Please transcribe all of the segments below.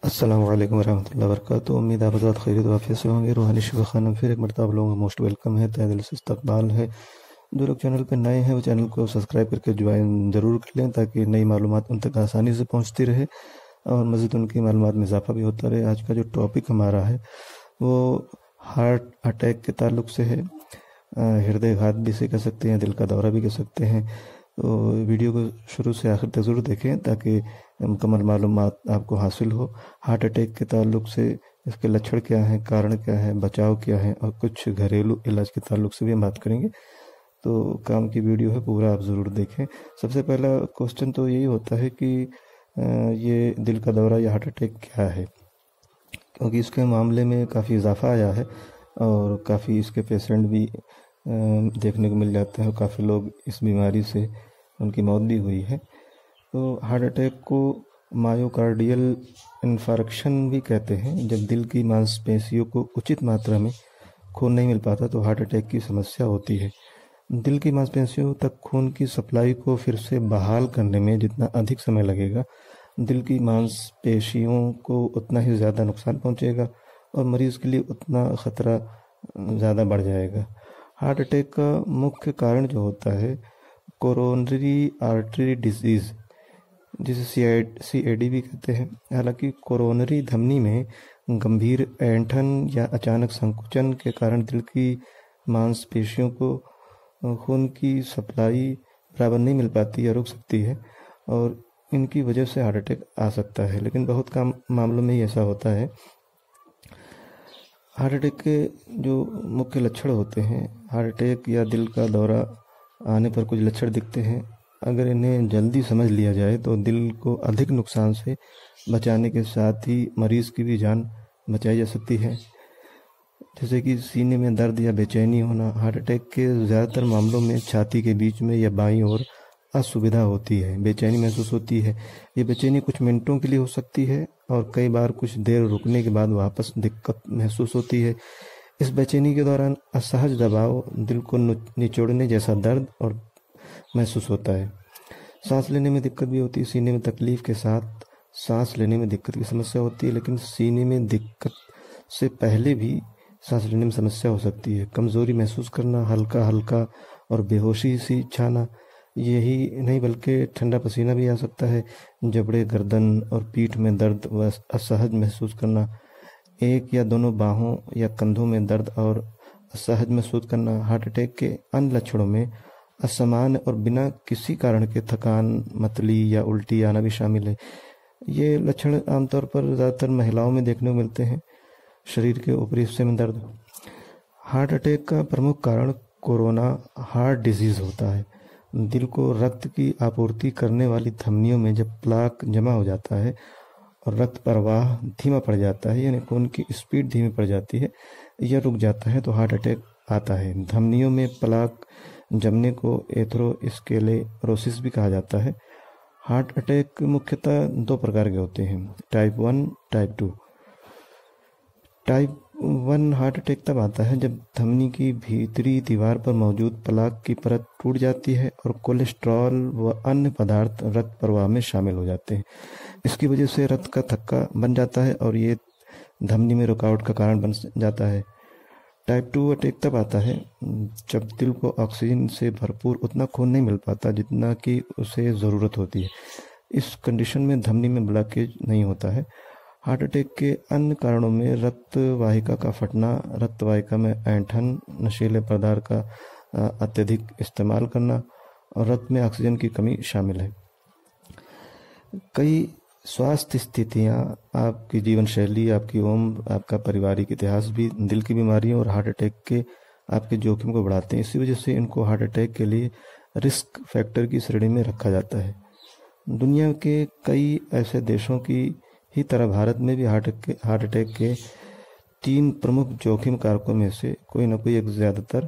अस्सलाम वालेकुम रहमतुल्लाहि व बरकातुहू। उम्मीद आप हज़रात खैरियत व आफियत से होंगे। रूहानी शिफा खाना फिर एक मरतबा आप लोगों का मोस्ट वेलकम है, तहे दिल से इस्तकबाल है। जो लोग चैनल पर नए हैं वो चैनल को सब्सक्राइब करके ज्वाइन ज़रूर कर लें ताकि नई मालूमात उन तक आसानी से पहुंचती रहे और मज़ीद उनकी मालूमात में इजाफा भी होता रहे। आज का जो टॉपिक हमारा है वो हार्ट अटैक के ताल्लुक़ से है। हृदय घात भी इसे कह सकते हैं, दिल का दौरा भी कह सकते हैं। तो वीडियो को शुरू से आखिर तक ज़रूर देखें ताकि मुकम्मल मालूमात आपको हासिल हो। हार्ट अटैक के ताल्लुक़ से इसके लक्षण क्या हैं, कारण क्या है, बचाव क्या है और कुछ घरेलू इलाज के ताल्लुक़ से भी हम बात करेंगे। तो काम की वीडियो है, पूरा आप ज़रूर देखें। सबसे पहला क्वेश्चन तो यही होता है कि ये दिल का दौरा या हार्ट अटैक क्या है, क्योंकि इसके मामले में काफ़ी इजाफा आया है और काफ़ी इसके पेशेंट भी देखने को मिल जाते हैं और काफ़ी लोग इस बीमारी से उनकी मौत भी हुई है। तो हार्ट अटैक को मायोकार्डियल इन्फार्क्शन भी कहते हैं। जब दिल की मांसपेशियों को उचित मात्रा में खून नहीं मिल पाता तो हार्ट अटैक की समस्या होती है। दिल की मांसपेशियों तक खून की सप्लाई को फिर से बहाल करने में जितना अधिक समय लगेगा, दिल की मांसपेशियों को उतना ही ज़्यादा नुकसान पहुंचेगा और मरीज़ के लिए उतना ख़तरा ज़्यादा बढ़ जाएगा। हार्ट अटैक का मुख्य कारण जो होता है कोरोनरी आर्टरी डिजीज़, जिसे CAD भी कहते हैं। हालांकि कोरोनरी धमनी में गंभीर ऐंठन या अचानक संकुचन के कारण दिल की मांसपेशियों को खून की सप्लाई बराबर नहीं मिल पाती या रुक सकती है और इनकी वजह से हार्ट अटैक आ सकता है। लेकिन बहुत कम मामलों में ही ऐसा होता है। हार्ट अटैक के जो मुख्य लक्षण होते हैं, हार्ट अटैक या दिल का दौरा आने पर कुछ लक्षण दिखते हैं। अगर इन्हें जल्दी समझ लिया जाए तो दिल को अधिक नुकसान से बचाने के साथ ही मरीज़ की भी जान बचाई जा सकती है। जैसे कि सीने में दर्द या बेचैनी होना। हार्ट अटैक के ज़्यादातर मामलों में छाती के बीच में या बाईं ओर असुविधा होती है, बेचैनी महसूस होती है। ये बेचैनी कुछ मिनटों के लिए हो सकती है और कई बार कुछ देर रुकने के बाद वापस दिक्कत महसूस होती है। इस बेचैनी के दौरान असहज दबाव, दिल को निचोड़ने जैसा दर्द और महसूस होता है। सांस लेने में दिक्कत भी होती है। सीने में तकलीफ के साथ सांस लेने में दिक्कत की समस्या होती है, लेकिन सीने में दिक्कत से पहले भी सांस लेने में समस्या हो सकती है। कमज़ोरी महसूस करना, हल्का हल्का और बेहोशी सी छाना, यही नहीं बल्कि ठंडा पसीना भी आ सकता है। जबड़े, गर्दन और पीठ में दर्द व असहज महसूस करना, एक या दोनों बाहों या कंधों में दर्द और असहज महसूस करना। हार्ट अटैक के अन्य लक्षणों में असामान्य और बिना किसी कारण के थकान, मतली या उल्टी आना भी शामिल है। ये लक्षण आमतौर पर ज़्यादातर महिलाओं में देखने को मिलते हैं। शरीर के ऊपरी हिस्से में दर्द। हार्ट अटैक का प्रमुख कारण कोरोना हार्ट डिजीज़ होता है। दिल को रक्त की आपूर्ति करने वाली धमनियों में जब प्लाक जमा हो जाता है और रक्त प्रवाह धीमा पड़ जाता है, यानी खून की स्पीड धीमी पड़ जाती है या रुक जाता है, तो हार्ट अटैक आता है। धमनियों में प्लाक जमने को एथेरोस्क्लेरोसिस भी कहा जाता है। हार्ट अटैक मुख्यतः दो प्रकार के होते हैं, type 1, type 2। Type 1 heart attack तब आता है जब धमनी की भीतरी दीवार पर मौजूद प्लाक की परत टूट जाती है और कोलेस्ट्रॉल व अन्य पदार्थ रक्त प्रवाह में शामिल हो जाते हैं। इसकी वजह से रक्त का थक्का बन जाता है और ये धमनी में रुकावट का कारण बन जाता है। टाइप 2 अटैक तब आता है जब दिल को ऑक्सीजन से भरपूर उतना खून नहीं मिल पाता जितना कि उसे ज़रूरत होती है। इस कंडीशन में धमनी में ब्लॉकेज नहीं होता है। हार्ट अटैक के अन्य कारणों में रक्त वाहिका का फटना, रक्त वाहिका में ऐंठन, नशीले पदार्थ का अत्यधिक इस्तेमाल करना और रक्त में ऑक्सीजन की कमी शामिल है। कई स्वास्थ्य स्थितियां, आपकी जीवन शैली, आपकी उम्र, आपका पारिवारिक इतिहास भी दिल की बीमारियों और हार्ट अटैक के आपके जोखिम को बढ़ाते हैं। इसी वजह से इनको हार्ट अटैक के लिए रिस्क फैक्टर की श्रेणी में रखा जाता है। दुनिया के कई ऐसे देशों की ही तरह भारत में भी हार्ट अटैक के 3 प्रमुख जोखिम कारकों में से कोई न कोई एक ज़्यादातर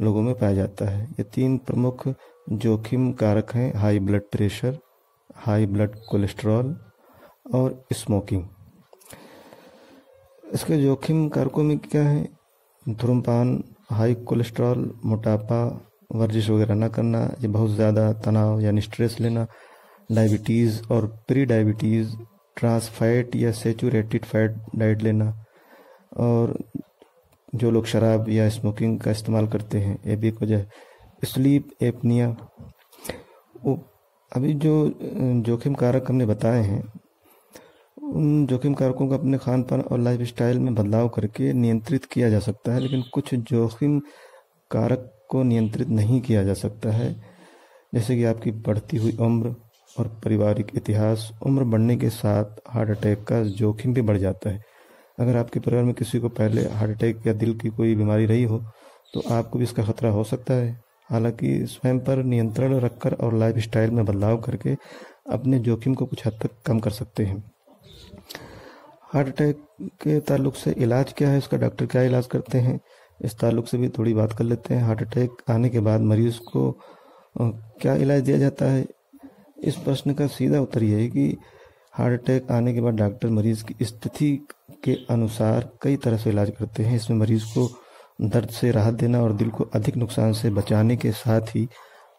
लोगों में पाया जाता है। ये 3 प्रमुख जोखिम कारक हैं: high blood pressure, high blood cholesterol और स्मोकिंग। इसके जोखिम कारकों में क्या है? धूम्रपान, हाई कोलेस्ट्रॉल, मोटापा, वर्जिश वगैरह ना करना, ये बहुत ज़्यादा तनाव यानी स्ट्रेस लेना, डायबिटीज़ और प्री डायबिटीज़ ट्रांस फैट या सेचुरेटेड फैट डाइट लेना, और जो लोग शराब या स्मोकिंग का इस्तेमाल करते हैं ये भी एक वजह है। Sleep apnoea. अभी जो जोखिम कारक हमने बताए हैं, उन जोखिम कारकों को अपने खान पान और लाइफ स्टाइल में बदलाव करके नियंत्रित किया जा सकता है, लेकिन कुछ जोखिम कारक को नियंत्रित नहीं किया जा सकता है, जैसे कि आपकी बढ़ती हुई उम्र और पारिवारिक इतिहास। उम्र बढ़ने के साथ हार्ट अटैक का जोखिम भी बढ़ जाता है। अगर आपके परिवार में किसी को पहले हार्ट अटैक या दिल की कोई बीमारी रही हो तो आपको भी इसका खतरा हो सकता है। हालांकि स्वयं पर नियंत्रण रखकर और लाइफ स्टाइल में बदलाव करके अपने जोखिम को कुछ हद तक कम कर सकते हैं। हार्ट अटैक के ताल्लुक से इलाज क्या है, इसका डॉक्टर क्या इलाज करते हैं, इस ताल्लुक से भी थोड़ी बात कर लेते हैं। हार्ट अटैक आने के बाद मरीज को क्या इलाज दिया जाता है? इस प्रश्न का सीधा उत्तर यह है कि हार्ट अटैक आने के बाद डॉक्टर मरीज की स्थिति के अनुसार कई तरह से इलाज करते हैं। इसमें मरीज को दर्द से राहत देना और दिल को अधिक नुकसान से बचाने के साथ ही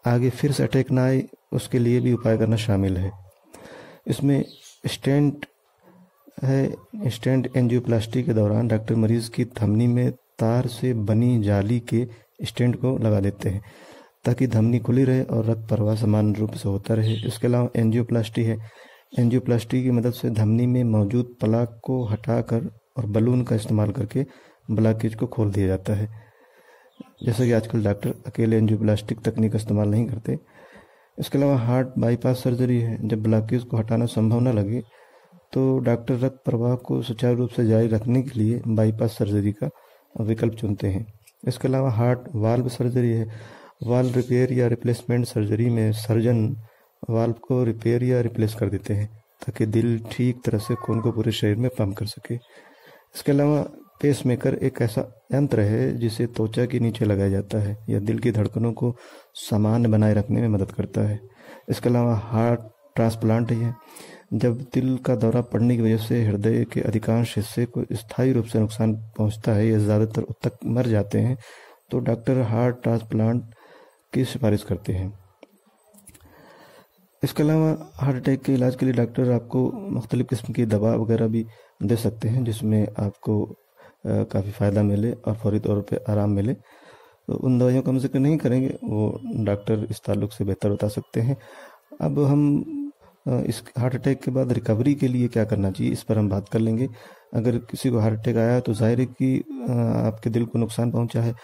आगे फिर से अटैक ना आए उसके लिए भी उपाय करना शामिल है। इसमें स्टेंट है। स्टेंट एंजियोप्लास्टी के दौरान डॉक्टर मरीज की धमनी में तार से बनी जाली के स्टेंट को लगा देते हैं ताकि धमनी खुली रहे और रक्त प्रवाह समान रूप से होता रहे। इसके अलावा एंजियोप्लास्टी है। एंजियोप्लास्टी की मदद से धमनी में मौजूद प्लाक को हटाकर और बलून का इस्तेमाल करके ब्लॉकेज को खोल दिया जाता है। जैसे कि आजकल डॉक्टर अकेले एंजियोप्लास्टिक तकनीक का इस्तेमाल नहीं करते। इसके अलावा हार्ट बाईपास सर्जरी है। जब ब्लॉकेज को हटाना संभव न लगे तो डॉक्टर रक्त प्रवाह को सुचारू रूप से जारी रखने के लिए बाईपास सर्जरी का विकल्प चुनते हैं। इसके अलावा हार्ट वाल्व सर्जरी है। वाल्व रिपेयर या रिप्लेसमेंट सर्जरी में सर्जन वाल्व को रिपेयर या रिप्लेस कर देते हैं ताकि दिल ठीक तरह से खून को पूरे शरीर में पंप कर सके। इसके अलावा पेसमेकर एक ऐसा यंत्र है जिसे त्वचा के नीचे लगाया जाता है। यह दिल की धड़कनों को सामान्य बनाए रखने में मदद करता है। इसके अलावा हार्ट ट्रांसप्लांट है। जब दिल का दौरा पड़ने की वजह से हृदय के अधिकांश हिस्से को स्थायी रूप से नुकसान पहुंचता है या ज़्यादातर ऊतक मर जाते हैं तो डॉक्टर हार्ट ट्रांसप्लांट की सिफारिश करते हैं। इसके अलावा हार्ट अटैक के इलाज के लिए डॉक्टर आपको मुख्तलिफ़ किस्म की दवा वगैरह भी दे सकते हैं जिसमें आपको काफ़ी फ़ायदा मिले और फौरी तौर पे आराम मिले। तो उन दवाइयों का हम जिक्र नहीं करेंगे, वो डॉक्टर इस ताल्लुक से बेहतर बता सकते हैं। अब हम इस हार्ट अटैक के बाद रिकवरी के लिए क्या करना चाहिए इस पर हम बात कर लेंगे। अगर किसी को हार्ट अटैक आया तो जाहिर है कि आपके दिल को नुकसान पहुंचा है।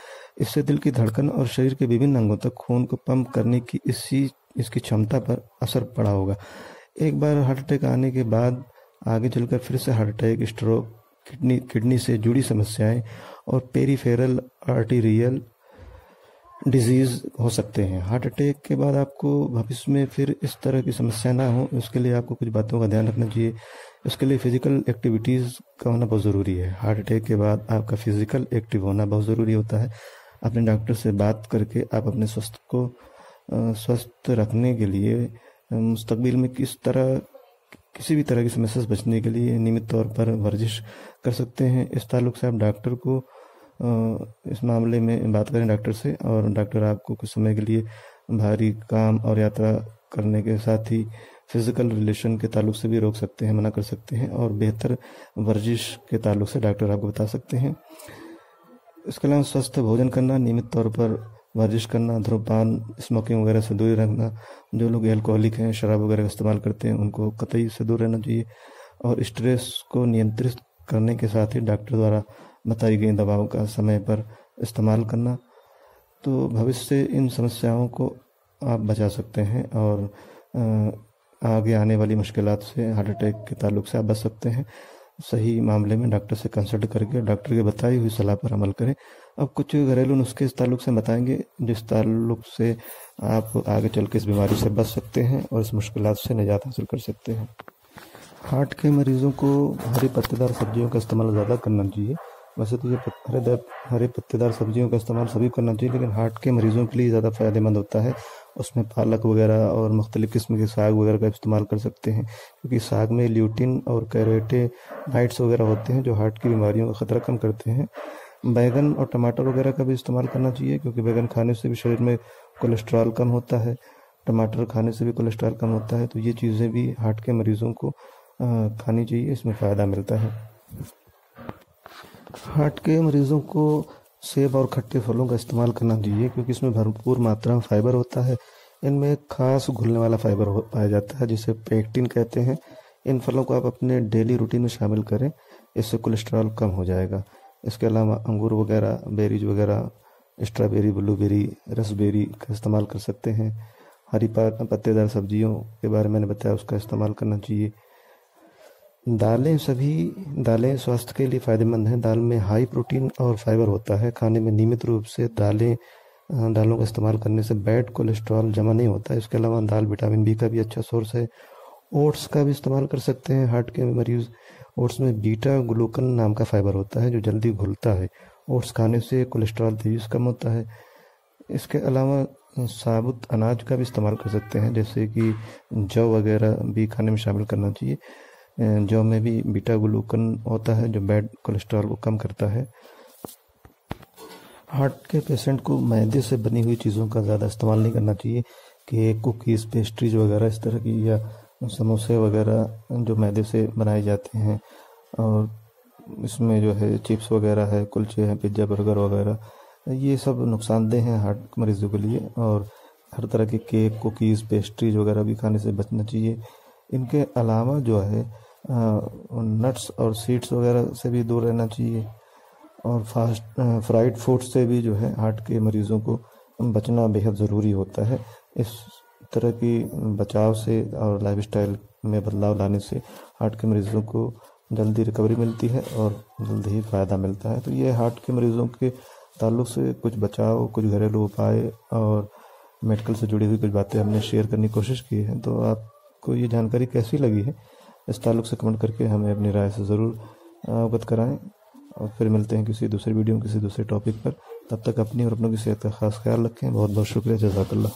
इससे दिल की धड़कन और शरीर के विभिन्न अंगों तक खून को पंप करने की इसकी क्षमता पर असर पड़ा होगा। एक बार हार्ट अटैक आने के बाद आगे चलकर फिर से हार्ट अटैक, स्ट्रोक, किडनी से जुड़ी समस्याएं और पेरिफेरल आर्टीरियल डिजीज हो सकते हैं। हार्ट अटैक के बाद आपको भविष्य में फिर इस तरह की समस्या ना हो उसके लिए आपको कुछ बातों का ध्यान रखना चाहिए। इसके लिए फिजिकल एक्टिविटीज़ का होना बहुत ज़रूरी है। हार्ट अटैक के बाद आपका फिजिकल एक्टिव होना बहुत ज़रूरी होता है। अपने डॉक्टर से बात करके आप अपने स्वास्थ्य को स्वस्थ रखने के लिए मुस्तकबिल में किसी भी तरह की समस्या से बचने के लिए नियमित तौर पर वर्जिश कर सकते हैं। इस ताल्लुक से आप डॉक्टर को इस मामले में बात करें डॉक्टर से, और डॉक्टर आपको कुछ समय के लिए भारी काम और यात्रा करने के साथ ही फिजिकल रिलेशन के ताल्लुक से भी रोक सकते हैं, मना कर सकते हैं, और बेहतर वर्जिश के ताल्लुक से डॉक्टर आपको बता सकते हैं। इसके अलावा स्वस्थ भोजन करना, नियमित तौर पर वर्जिश करना, धूम्रपान, स्मोकिंग वगैरह से दूर रहना। जो लोग एल्कोहलिक हैं, शराब वगैरह का इस्तेमाल करते हैं, उनको कतई से दूर रहना चाहिए। और स्ट्रेस को नियंत्रित करने के साथ ही डॉक्टर द्वारा बताई गई दवाओं का समय पर इस्तेमाल करना। तो भविष्य से इन समस्याओं को आप बचा सकते हैं और आगे आने वाली मुश्किलात से, हार्ट अटैक के ताल्लुक से आप बच सकते हैं। सही मामले में डॉक्टर से कंसल्ट करके डॉक्टर की बताई हुई सलाह पर अमल करें। अब कुछ घरेलू नुस्खे इस ताल्लुक से बताएंगे जिस ताल्लुक से आप आगे चल के इस बीमारी से बच सकते हैं और इस मुश्किलात से निजात हासिल कर सकते हैं। हार्ट के मरीजों को हरी पत्तेदार सब्जियों का इस्तेमाल ज़्यादा करना चाहिए। वैसे तो ये हरे पत्तेदार सब्जियों का इस्तेमाल सभी करना चाहिए, लेकिन हार्ट के मरीजों के लिए ज़्यादा फ़ायदेमंद होता है। उसमें पालक वगैरह और मुख्तलिफ़ किस्म के साग वगैरह का इस्तेमाल कर सकते हैं, क्योंकि साग में ल्यूटिन और कैरोटीनॉइड्स वगैरह होते हैं जो हार्ट की बीमारियों का ख़तरा कम करते हैं। बैगन और टमाटर वगैरह का भी इस्तेमाल करना चाहिए, क्योंकि बैगन खाने से भी शरीर में कोलेस्ट्रॉल कम होता है, टमाटर खाने से भी कोलेस्ट्रॉल कम होता है। तो ये चीज़ें भी हार्ट के मरीज़ों को खानी चाहिए, इसमें फ़ायदा मिलता है। हार्ट के मरीज़ों को सेब और खट्टे फलों का इस्तेमाल करना चाहिए, क्योंकि इसमें भरपूर मात्रा में फाइबर होता है। इनमें एक खास घुलने वाला फाइबर पाया जाता है जिसे पेक्टिन कहते हैं। इन फलों को आप अपने डेली रूटीन में शामिल करें, इससे कोलेस्ट्रॉल कम हो जाएगा। इसके अलावा अंगूर वगैरह, बेरीज वगैरह, स्ट्रॉबेरी, ब्लूबेरी, रसबेरी का इस्तेमाल कर सकते हैं। हरी पत्तेदार सब्जियों के बारे में मैंने बताया, उसका इस्तेमाल करना चाहिए। दालें स्वास्थ्य के लिए फ़ायदेमंद हैं। दाल में हाई प्रोटीन और फाइबर होता है। खाने में नियमित रूप से दालों का इस्तेमाल करने से बैड कोलेस्ट्रॉल जमा नहीं होता है। इसके अलावा दाल विटामिन बी का भी अच्छा सोर्स है। ओट्स का भी इस्तेमाल कर सकते हैं हार्ट के मरीज़। ओट्स में बीटा ग्लूकन नाम का फाइबर होता है जो जल्दी घुलता है। ओट्स खाने से कोलेस्ट्रॉल तेज़ी से कम होता है। इसके अलावा साबुत अनाज का भी इस्तेमाल कर सकते हैं, जैसे कि जौ वगैरह भी खाने में शामिल करना चाहिए। जौ में भी बीटा ग्लूकन होता है जो बैड कोलेस्ट्रॉल को कम करता है। हार्ट के पेशेंट को मैदे से बनी हुई चीज़ों का ज़्यादा इस्तेमाल नहीं करना चाहिए, कि कुकीज़, पेस्ट्रीज वगैरह इस तरह की, या समोसे वगैरह जो मैदे से बनाए जाते हैं, और इसमें जो है चिप्स वगैरह है, कुलचे हैं, पिज्ज़ा, बर्गर वगैरह, ये सब नुकसानदेह हैं हार्ट मरीज़ों के लिए। और हर तरह के केक, कुकीज़, पेस्ट्रीज वगैरह भी खाने से बचना चाहिए। इनके अलावा जो है नट्स और सीड्स वगैरह से भी दूर रहना चाहिए। और फ्राइड फूड से भी जो है हार्ट के मरीज़ों को बचना बेहद ज़रूरी होता है। इस तरह की बचाव से और लाइफस्टाइल में बदलाव लाने से हार्ट के मरीज़ों को जल्दी रिकवरी मिलती है और जल्दी ही फ़ायदा मिलता है। तो ये हार्ट के मरीज़ों के ताल्लुक़ से कुछ बचाव, कुछ घरेलू उपाय और मेडिकल से जुड़ी हुई कुछ बातें हमने शेयर करने की कोशिश की है। तो आपको ये जानकारी कैसी लगी है, इस ताल्लुक़ से कमेंट करके हमें अपनी राय से ज़रूर अवगत कराएं। और फिर मिलते हैं किसी दूसरे वीडियो में किसी दूसरे टॉपिक पर। तब तक अपनी और अपनों की सेहत का ख़ास ख्याल रखें। बहुत बहुत शुक्रिया। जज़ाकल्लाह।